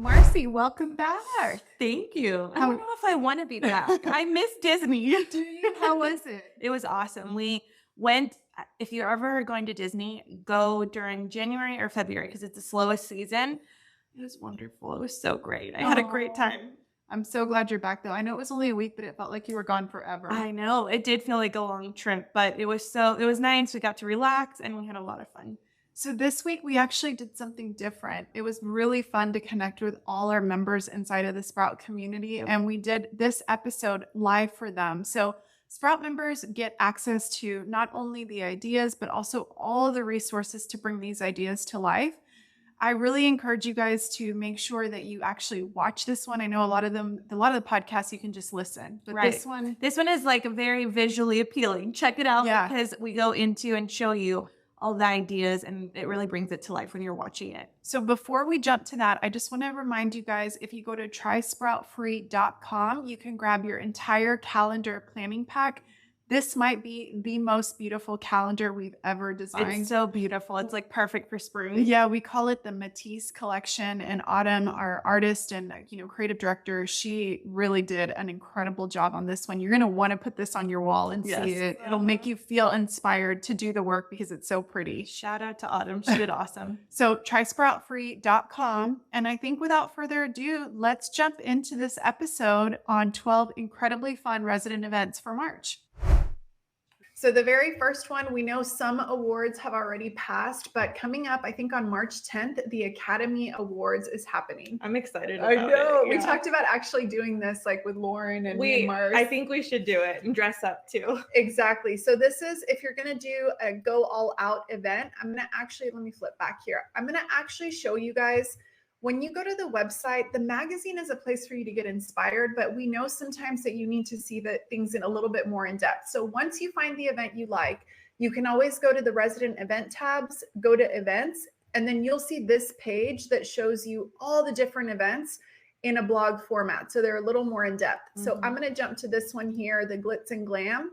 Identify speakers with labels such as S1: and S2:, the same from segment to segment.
S1: Marci, welcome back.
S2: Thank you. I don't know if I want to be back. I miss Disney.
S1: Do you? How was it?
S2: It was awesome. We went, if you're ever going to Disney, go during January or February because it's the slowest season. It was wonderful. It was so great. I had a great time.
S1: I'm so glad you're back though. I know it was only a week, but it felt like you were gone forever.
S2: I know. It did feel like a long trip, but it was nice. We got to relax and we had a lot of fun.
S1: So this week we actually did something different. It was really fun to connect with all our members inside of the Sprout community. And we did this episode live for them. So Sprout members get access to not only the ideas, but also all the resources to bring these ideas to life. I really encourage you guys to make sure that you actually watch this one. I know a lot of the podcasts you can just listen, but
S2: Right.
S1: this one
S2: is like very visually appealing. Check it out
S1: Yeah.
S2: because we go into and show you all the ideas and it really brings it to life when you're watching it.
S1: So before we jump to that, I just want to remind you guys, if you go to trysproutfree.com, you can grab your entire calendar planning pack. This might be the most beautiful calendar we've ever designed.
S2: It's so beautiful. It's like perfect for spring.
S1: Yeah, we call it the Matisse collection. And Autumn, our artist and creative director, she really did an incredible job on this one. You're going to want to put this on your wall and see it. It'll make you feel inspired to do the work because it's so pretty.
S2: Shout out to Autumn. She did awesome.
S1: So trysproutfree.com. And I think without further ado, let's jump into this episode on 12 incredibly fun resident events for March. So the very first one, we know some awards have already passed, but coming up, I think on March 10th, the Academy Awards is happening.
S2: I'm excited about
S1: I know.
S2: it.
S1: We talked about actually doing this like with Lauren and Mars.
S2: I think we should do it and dress up too.
S1: Exactly. So this is, if you're going to do a go all out event, I'm going to actually, let me flip back here. I'm going to actually show you guys. When you go to the website, the magazine is a place for you to get inspired, but we know sometimes that you need to see the things in a little bit more in depth. So once you find the event you like, you can always go to the resident event tabs, go to events, and then you'll see this page that shows you all the different events in a blog format. So they're a little more in depth. So I'm going to jump to this one here, the Glitz and Glam.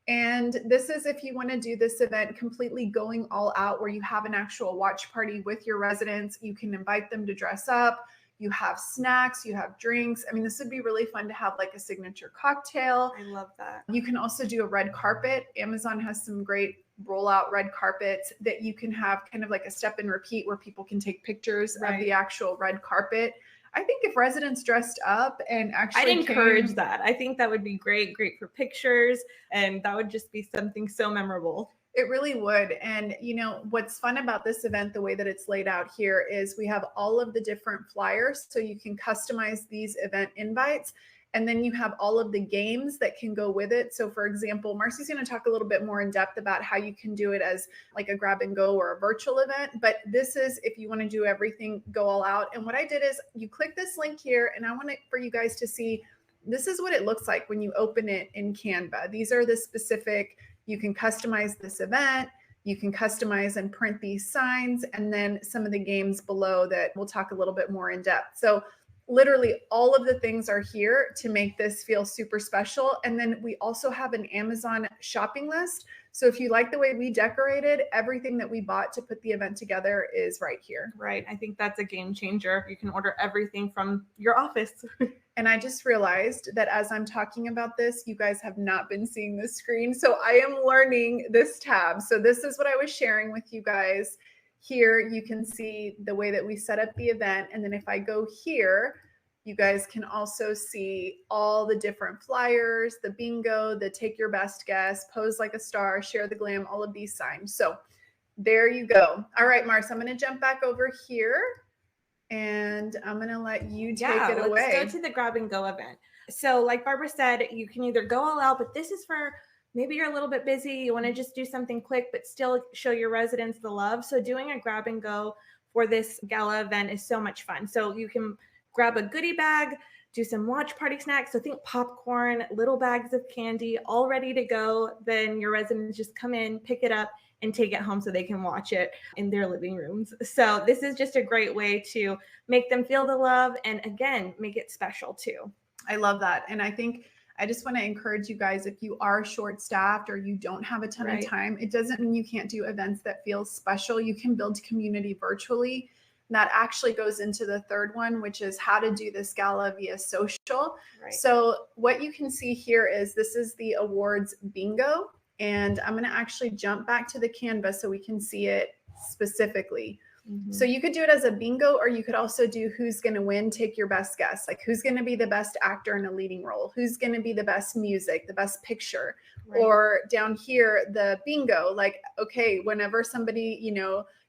S1: And this is if you want to do this event completely going all out, where you have an actual watch party with your residents. You can invite them to dress up. You have snacks, you have drinks. I mean, this would be really fun to have like a signature cocktail.
S2: I love that.
S1: You can also do a red carpet. Amazon has some great rollout red carpets that you can have kind of like a step and repeat where people can take pictures of the actual red carpet. I think if residents dressed up and actually
S2: I'd encourage that. I think that would be great for pictures, and that would just be something so memorable.
S1: It really would. And what's fun about this event, the way that it's laid out here, is we have all of the different flyers, so you can customize these event invites. And then you have all of the games that can go with it. So for example, Marci's going to talk a little bit more in depth about how you can do it as like a grab and go or a virtual event. But this is if you want to do everything, go all out. And what I did is you click this link here, and I want it for you guys to see, this is what it looks like when you open it in Canva. These are the specific, you can customize this event. You can customize and print these signs, and then some of the games below that we'll talk a little bit more in depth. So literally all of the things are here to make this feel super special. And then we also have an Amazon shopping list. So if you like the way we decorated, everything that we bought to put the event together is right here.
S2: Right. I think that's a game changer. You can order everything from your office.
S1: And I just realized that as I'm talking about this, you guys have not been seeing the screen. So I am learning this tab. So this is what I was sharing with you guys. Here you can see the way that we set up the event. And then if I go here, you guys can also see all the different flyers, the bingo, the take your best guess, pose like a star, share the glam, all of these signs. So there you go. All right, Mars, I'm going to jump back over here and I'm going to let you take it away.
S2: Let's go to the grab and go event. So like Barbara said, you can either go all out, but this is for maybe you're a little bit busy, you want to just do something quick, but still show your residents the love. So doing a grab and go for this gala event is so much fun. So you can grab a goodie bag, do some watch party snacks. So think popcorn, little bags of candy, all ready to go. Then your residents just come in, pick it up, and take it home so they can watch it in their living rooms. So this is just a great way to make them feel the love and again, make it special too.
S1: I love that. And I think I just want to encourage you guys, if you are short-staffed or you don't have a ton of time, it doesn't mean you can't do events that feel special. You can build community virtually. that actually goes into the third one, which is how to do this gala via social.
S2: Right.
S1: So what you can see here is this is the awards bingo. And I'm going to actually jump back to the canvas so we can see it specifically. So you could do it as a bingo, or you could also do who's going to win, take your best guess, like who's going to be the best actor in a leading role, who's going to be the best music, the best picture. Right. Or down here, the bingo, like, okay, whenever somebody,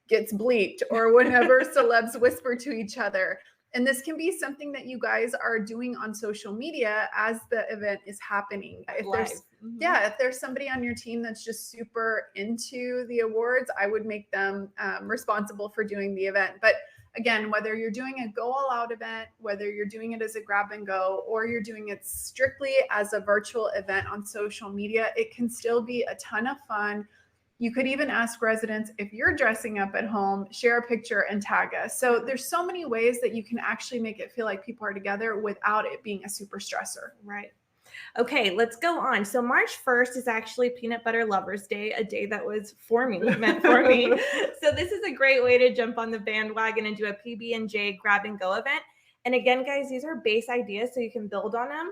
S1: gets bleeped, or whenever celebs whisper to each other. And this can be something that you guys are doing on social media as the event is happening. If there's somebody on your team that's just super into the awards, I would make them responsible for doing the event. But again, whether you're doing a go all out event, whether you're doing it as a grab and go, or you're doing it strictly as a virtual event on social media, it can still be a ton of fun. You could even ask residents, if you're dressing up at home, share a picture and tag us. So there's so many ways that you can actually make it feel like people are together without it being a super stressor.
S2: Right. Okay, let's go on. So March 1st is actually Peanut Butter Lovers Day, a day that was meant for me. So this is a great way to jump on the bandwagon and do a PB&J grab and go event. And again, guys, these are base ideas, so you can build on them.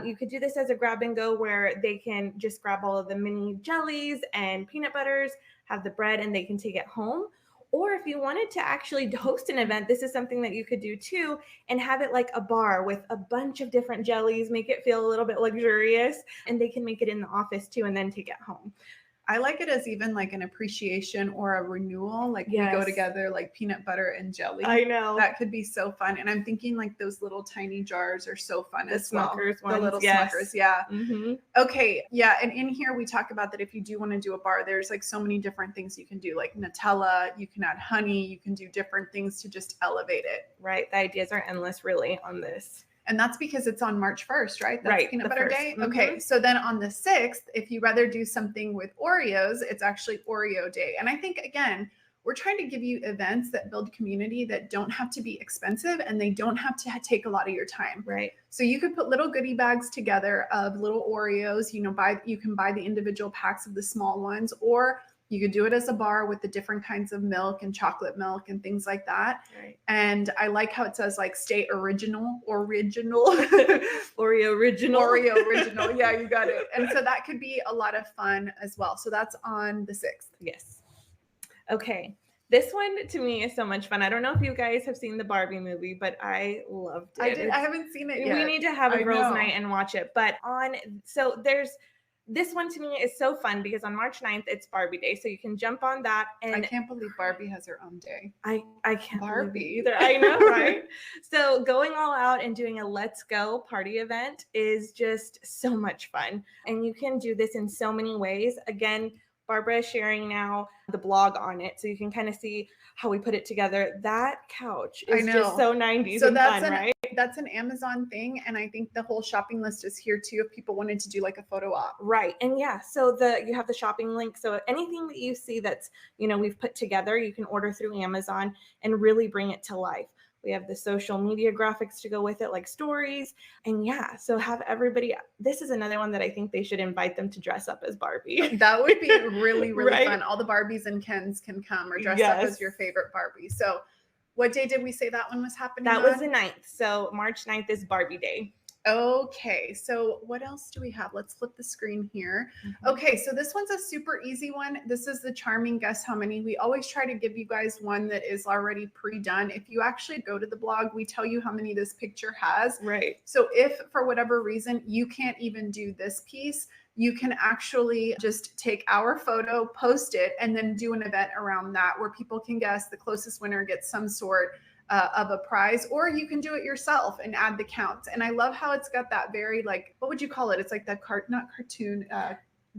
S2: You could do this as a grab and go where they can just grab all of the mini jellies and peanut butters, have the bread, and they can take it home. Or if you wanted to actually host an event, this is something that you could do too, and have it like a bar with a bunch of different jellies, make it feel a little bit luxurious, and they can make it in the office too and then take it home.
S1: I like it as even like an appreciation or a renewal. Like we go together like peanut butter and jelly.
S2: I know.
S1: That could be so fun. And I'm thinking like those little tiny jars are so fun as well.
S2: Ones,
S1: the little Smuckers. Yeah. Okay. Yeah. And in here we talk about that if you do want to do a bar, there's like so many different things you can do, like Nutella, you can add honey, you can do different things to just elevate it.
S2: Right. The ideas are endless really on this.
S1: And that's because it's on March 1st, right? That's
S2: right,
S1: Peanut Butter Day. Okay. So then on the 6th, if you rather do something with Oreos, it's actually Oreo Day. And I think, again, we're trying to give you events that build community that don't have to be expensive and they don't have to take a lot of your time.
S2: Right.
S1: So you could put little goodie bags together of little Oreos, you can buy the individual packs of the small ones, or you could do it as a bar with the different kinds of milk and chocolate milk and things like that.
S2: Right.
S1: And I like how it says like stay original.
S2: Oreo original.
S1: Yeah, you got it. And so that could be a lot of fun as well. So that's on the 6th.
S2: Yes. Okay. This one to me is so much fun. I don't know if you guys have seen the Barbie movie, but I loved it.
S1: I haven't seen it yet.
S2: We need to have a girls' night and watch it. But this one to me is so fun because on March 9th, it's Barbie Day. So you can jump on that. And
S1: I can't believe Barbie has her own day.
S2: I can't
S1: Barbie
S2: either. I know, right? So going all out and doing a Let's Go party event is just so much fun. And you can do this in so many ways. Again, Barbara is sharing now the blog on it. So you can kind of see how we put it together. That couch is just so 90s and fun, right?
S1: That's an Amazon thing. And I think the whole shopping list is here too if people wanted to do like a photo op.
S2: Right. And yeah, so you have the shopping link. So anything that you see that's, we've put together, you can order through Amazon and really bring it to life. We have the social media graphics to go with it, like stories. And yeah, so have everybody. This is another one that I think they should invite them to dress up as Barbie.
S1: That would be really, really fun. All the Barbies and Kens can come or dress up as your favorite Barbie. So what day did we say that one was happening?
S2: That was the 9th. So March 9th is Barbie Day.
S1: Okay, so what else do we have? Let's flip the screen here. Okay, so this one's a super easy one. This is the charming Guess How Many. We always try to give you guys one that is already pre-done. If you actually go to the blog, we tell you how many this picture has.
S2: Right.
S1: So if for whatever reason you can't even do this piece, you can actually just take our photo, post it, and then do an event around that where people can guess. The closest winner gets some sort of a prize, or you can do it yourself and add the counts. And I love how it's got that very like, what would you call it? It's like that not cartoon.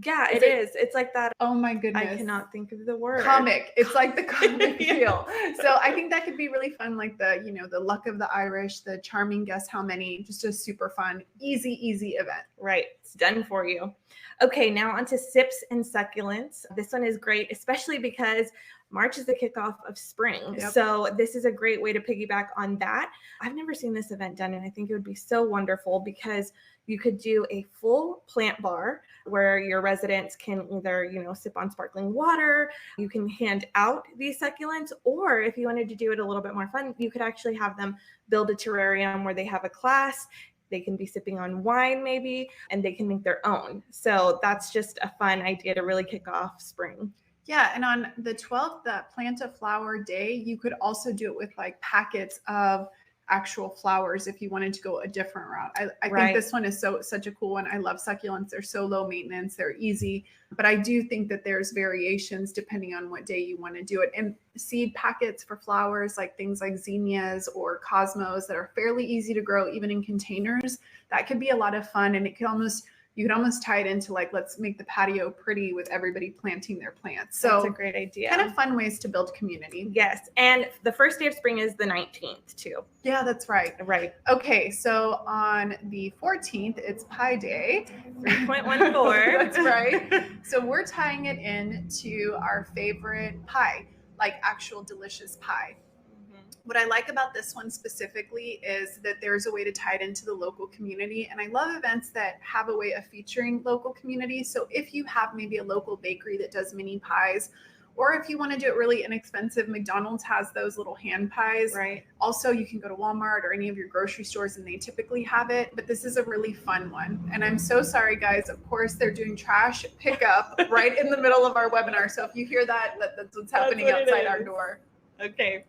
S2: Yeah, it is. It's like that.
S1: Oh my goodness.
S2: I cannot think of the word.
S1: Comic. It's like the comic feel. So I think that could be really fun. Like the luck of the Irish, the charming Guess How Many, just a super fun, easy event.
S2: Right. It's done for you. Okay, now on to sips and succulents. This one is great, especially because March is the kickoff of spring.
S1: Yep.
S2: So this is a great way to piggyback on that. I've never seen this event done, and I think it would be so wonderful because you could do a full plant bar where your residents can either, sip on sparkling water, you can hand out these succulents, or if you wanted to do it a little bit more fun, you could actually have them build a terrarium where they have a class. They can be sipping on wine maybe, and they can make their own. So that's just a fun idea to really kick off spring.
S1: Yeah, and on the 12th, that plant a flower day, you could also do it with like packets of actual flowers if you wanted to go a different route. I think this one is such a cool one. I love succulents. They're so low maintenance. They're easy. But I do think that there's variations depending on what day you want to do it. And seed packets for flowers, like things like zinnias or cosmos that are fairly easy to grow, even in containers, that could be a lot of fun. And you could almost tie it into like, let's make the patio pretty with everybody planting their plants. So
S2: that's a great idea.
S1: Kind of fun ways to build community.
S2: Yes. And the first day of spring is the 19th too.
S1: Yeah, that's right.
S2: Right.
S1: Okay. So on the 14th, it's Pie Day.
S2: 3.14.
S1: That's right. So we're tying it into our favorite pie, like actual delicious pie. What I like about this one specifically is that there's a way to tie it into the local community. And I love events that have a way of featuring local community. So if you have maybe a local bakery that does mini pies, or if you want to do it really inexpensive, McDonald's has those little hand pies.
S2: Right.
S1: Also, you can go to Walmart or any of your grocery stores and they typically have it, but this is a really fun one. And I'm so sorry, guys. Of course, they're doing trash pickup right in the middle of our webinar. So if you hear that, that's what's happening outside our door.
S2: Okay.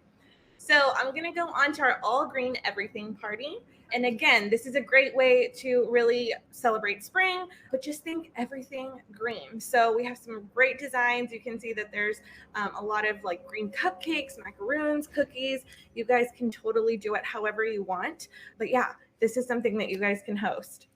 S2: So I'm going to go on to our all green everything party. And again, this is a great way to really celebrate spring, but just think everything green. So we have some great designs. You can see that there's a lot of like green cupcakes, macaroons, cookies. You guys can totally do it however you want. But yeah, this is something that you guys can host.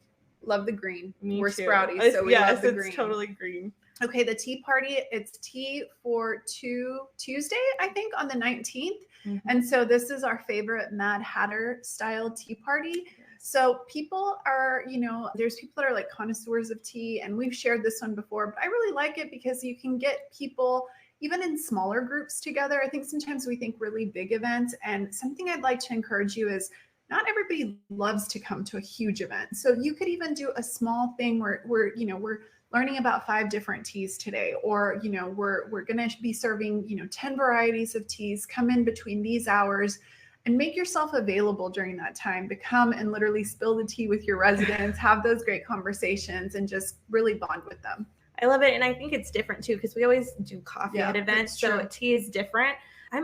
S1: Love the green.
S2: We're
S1: sprouties, so we love the green.
S2: It's totally green.
S1: Okay, the tea party, it's tea for Tuesday, I think, on the 19th. Mm-hmm. And so this is our favorite Mad Hatter style tea party. Yes. So people are, there's people that are like connoisseurs of tea, and we've shared this one before, but I really like it because you can get people even in smaller groups together. I think sometimes we think really big events, and something I'd like to encourage you is not everybody loves to come to a huge event. So you could even do a small thing where we're learning about 5 different teas today, or, we're going to be serving, 10 varieties of teas. Come in between these hours and make yourself available during that time to come and literally spill the tea with your residents, have those great conversations, and just really bond with them.
S2: I love it. And I think it's different too, because we always do coffee at events. So tea is different. I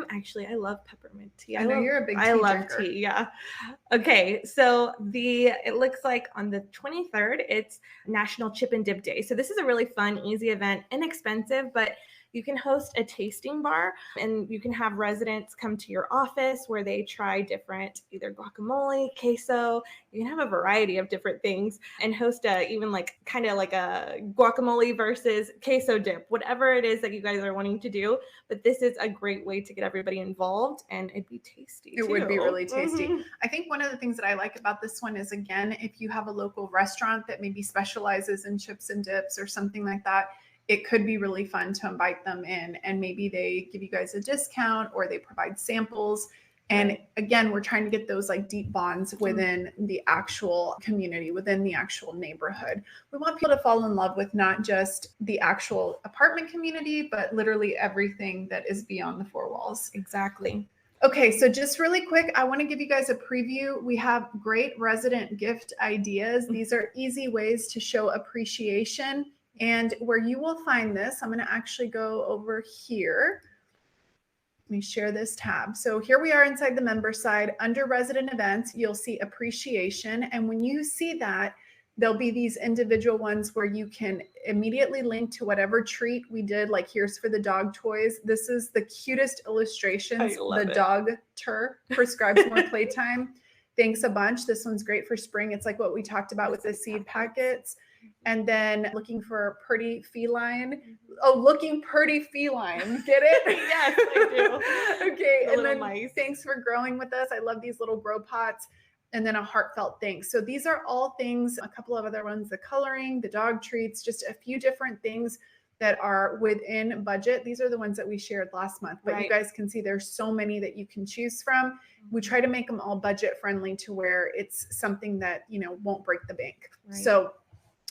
S2: love peppermint tea.
S1: I know you're a big tea
S2: I love
S1: drinker.
S2: Tea. Yeah. Okay. So it looks like on the 23rd, it's National Chip and Dip Day. So this is a really fun, easy event, inexpensive, but you can host a tasting bar, and you can have residents come to your office where they try different, either guacamole, queso. You can have a variety of different things and host even like kind of like a guacamole versus queso dip, whatever it is that you guys are wanting to do. But this is a great way to get everybody involved, and it'd be tasty.
S1: It would be really tasty. Mm-hmm. I think one of the things that I like about this one is, again, if you have a local restaurant that maybe specializes in chips and dips or something like that, it could be really fun to invite them in, and maybe they give you guys a discount or they provide samples. And again, we're trying to get those like deep bonds within the actual community, within the actual neighborhood. We want people to fall in love with not just the actual apartment community, but literally everything that is beyond the 4 walls.
S2: Exactly.
S1: Okay, so just really quick, I want to give you guys a preview. We have great resident gift ideas. These are easy ways to show appreciation. And where you will find this, I'm going to actually go over here. Let me share this tab. So here we are inside the member side. Under resident events, you'll see appreciation. And when you see that, there'll be these individual ones where you can immediately link to whatever treat we did. Like here's for the dog toys. This is the cutest illustrations. The dog-ter prescribes more playtime. Thanks a bunch. This one's great for spring. It's like what we talked about with the seed packets. And then looking for a pretty feline. Oh, looking pretty feline. Get it?
S2: Yes, I do.
S1: Okay. And then mice. Thanks for growing with us. I love these little grow pots. And then a heartfelt thanks. So these are all things, a couple of other ones, the coloring, the dog treats, just a few different things that are within budget. These are the ones that we shared last month, but you guys can see there's so many that you can choose from. We try to make them all budget friendly to where it's something that, you know, won't break the bank. So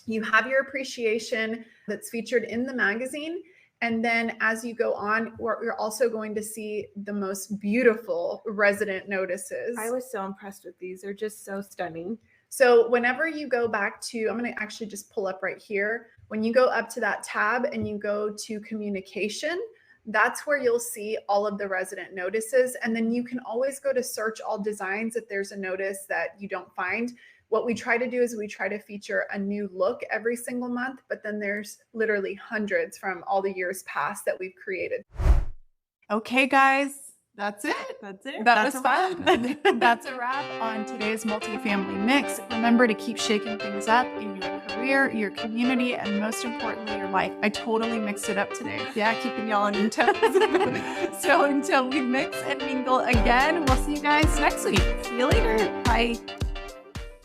S1: you have your appreciation that's featured in the magazine. And then as you go on, you're also going to see the most beautiful resident notices.
S2: I was so impressed with these. They're just so stunning.
S1: So whenever you go back to, I'm going to actually just pull up right here. When you go up to that tab and you go to communication, that's where you'll see all of the resident notices. And then you can always go to search all designs if there's a notice that you don't find. What we try to do is we try to feature a new look every single month, but then there's literally hundreds from all the years past that we've created.
S3: Okay, guys. That's it.
S2: That's it.
S3: That was fun. That's a wrap on today's multifamily mix. Remember to keep shaking things up in your career, your community, and most importantly, your life. I totally mixed it up today.
S2: Yeah, keeping y'all on your toes.
S3: So until we mix and mingle again, we'll see you guys next week. See you later. Bye.